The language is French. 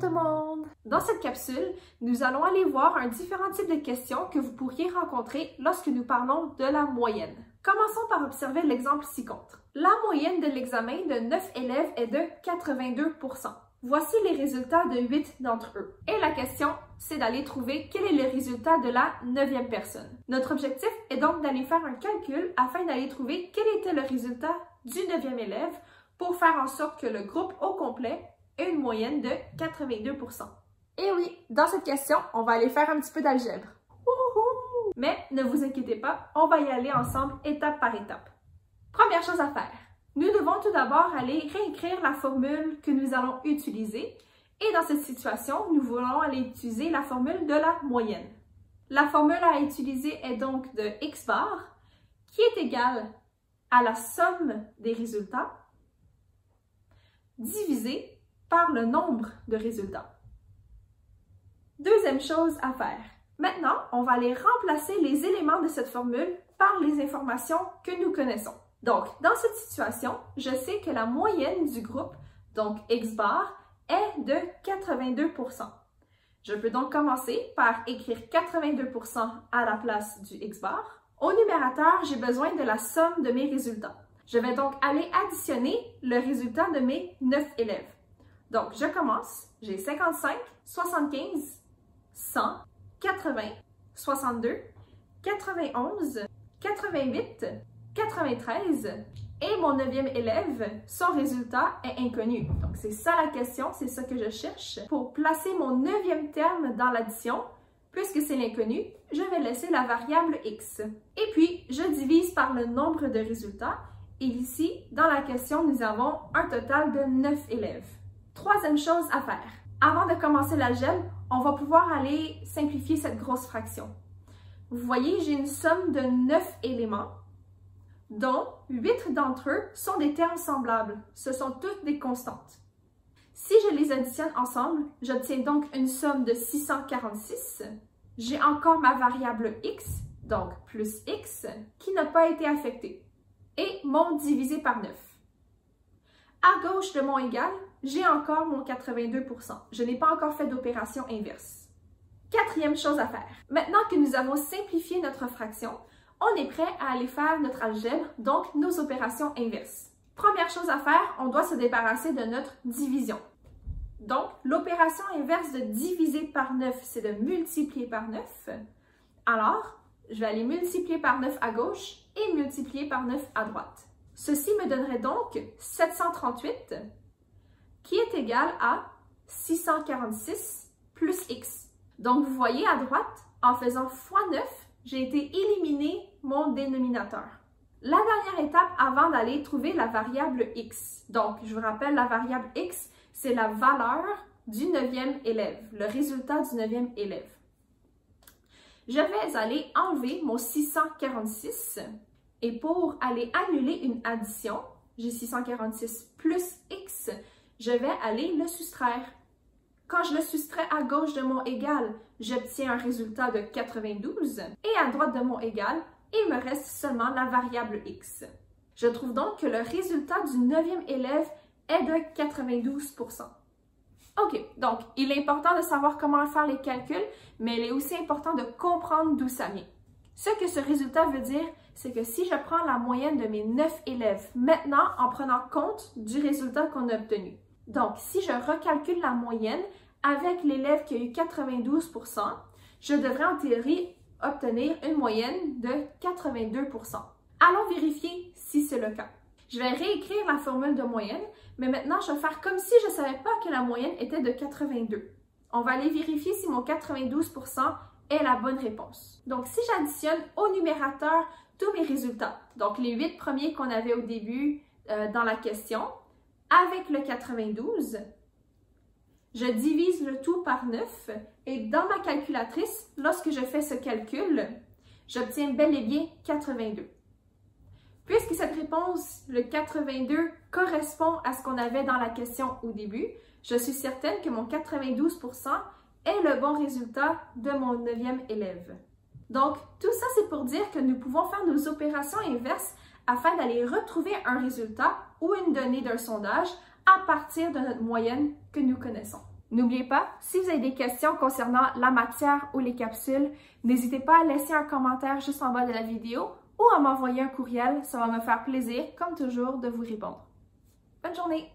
tout le monde! Dans cette capsule, nous allons aller voir différents types de questions que vous pourriez rencontrer lorsque nous parlons de la moyenne. Commençons par observer l'exemple ci-contre. La moyenne de l'examen de 9 élèves est de 82%. Voici les résultats de 8 d'entre eux. Et la question, c'est d'aller trouver quel est le résultat de la 9e personne. Notre objectif est donc d'aller faire un calcul afin d'aller trouver quel était le résultat du 9e élève pour faire en sorte que le groupe au complet ait une moyenne de 82%. Et oui, dans cette question, on va aller faire un petit peu d'algèbre. Mais ne vous inquiétez pas, on va y aller ensemble étape par étape. Première chose à faire. Nous devons tout d'abord aller réécrire la formule que nous allons utiliser et dans cette situation, nous voulons aller utiliser la formule de la moyenne. La formule à utiliser est donc de x bar qui est égale à la somme des résultats divisé par le nombre de résultats. Deuxième chose à faire. Maintenant, on va aller remplacer les éléments de cette formule par les informations que nous connaissons. Donc, dans cette situation, je sais que la moyenne du groupe, donc x bar, est de 82%. Je peux donc commencer par écrire 82% à la place du x bar. Au numérateur, j'ai besoin de la somme de mes résultats. Je vais donc aller additionner le résultat de mes 9 élèves. Donc, je commence. J'ai 55, 75, 100, 80, 62, 91, 88, 93 et mon 9e élève, son résultat est inconnu. Donc, c'est ça la question, c'est ça que je cherche. Pour placer mon 9e terme dans l'addition, puisque c'est l'inconnu, je vais laisser la variable x. Et puis, je divise par le nombre de résultats. Et ici, dans la question, nous avons un total de 9 élèves. Troisième chose à faire. Avant de commencer l'algèbre, on va pouvoir aller simplifier cette grosse fraction. Vous voyez, j'ai une somme de 9 éléments, dont 8 d'entre eux sont des termes semblables. Ce sont toutes des constantes. Si je les additionne ensemble, j'obtiens donc une somme de 646. J'ai encore ma variable x, donc plus x, qui n'a pas été affectée, et mon divisé par 9. À gauche de mon égal, j'ai encore mon 82%. Je n'ai pas encore fait d'opération inverse. Quatrième chose à faire. Maintenant que nous avons simplifié notre fraction, on est prêt à aller faire notre algèbre, donc nos opérations inverses. Première chose à faire, on doit se débarrasser de notre division. Donc, l'opération inverse de diviser par 9, c'est de multiplier par 9. Alors, je vais aller multiplier par 9 à gauche et multiplier par 9 à droite. Ceci me donnerait donc 738, qui est égal à 646 plus x. Donc, vous voyez à droite, en faisant x9, j'ai été éliminer mon dénominateur. La dernière étape avant d'aller trouver la variable x. Donc, je vous rappelle, la variable x, c'est la valeur du 9e élève, le résultat du 9e élève. Je vais aller enlever mon 646 et pour aller annuler une addition, j'ai 646 plus x, je vais aller le soustraire. Quand je le soustrais à gauche de mon égal, j'obtiens un résultat de 92 et à droite de mon égal, il me reste seulement la variable x. Je trouve donc que le résultat du 9e élève est de 92%. OK, donc il est important de savoir comment faire les calculs, mais il est aussi important de comprendre d'où ça vient. Ce que ce résultat veut dire, c'est que si je prends la moyenne de mes 9 élèves maintenant en prenant compte du résultat qu'on a obtenu. Donc, si je recalcule la moyenne avec l'élève qui a eu 92%, je devrais en théorie obtenir une moyenne de 82%. Allons vérifier si c'est le cas. Je vais réécrire la formule de moyenne, mais maintenant je vais faire comme si je ne savais pas que la moyenne était de 82. On va aller vérifier si mon 92% est la bonne réponse. Donc, si j'additionne au numérateur tous mes résultats, donc les 8 premiers qu'on avait au début dans la question, avec le 92, je divise le tout par 9 et dans ma calculatrice, lorsque je fais ce calcul, j'obtiens bel et bien 82. Puisque cette réponse, le 82, correspond à ce qu'on avait dans la question au début, je suis certaine que mon 92% est le bon résultat de mon 9e élève. Donc, tout ça, c'est pour dire que nous pouvons faire nos opérations inverses afin d'aller retrouver un résultat ou une donnée d'un sondage à partir de notre moyenne que nous connaissons. N'oubliez pas, si vous avez des questions concernant la matière ou les capsules, n'hésitez pas à laisser un commentaire juste en bas de la vidéo ou à m'envoyer un courriel, ça va me faire plaisir, comme toujours, de vous répondre. Bonne journée!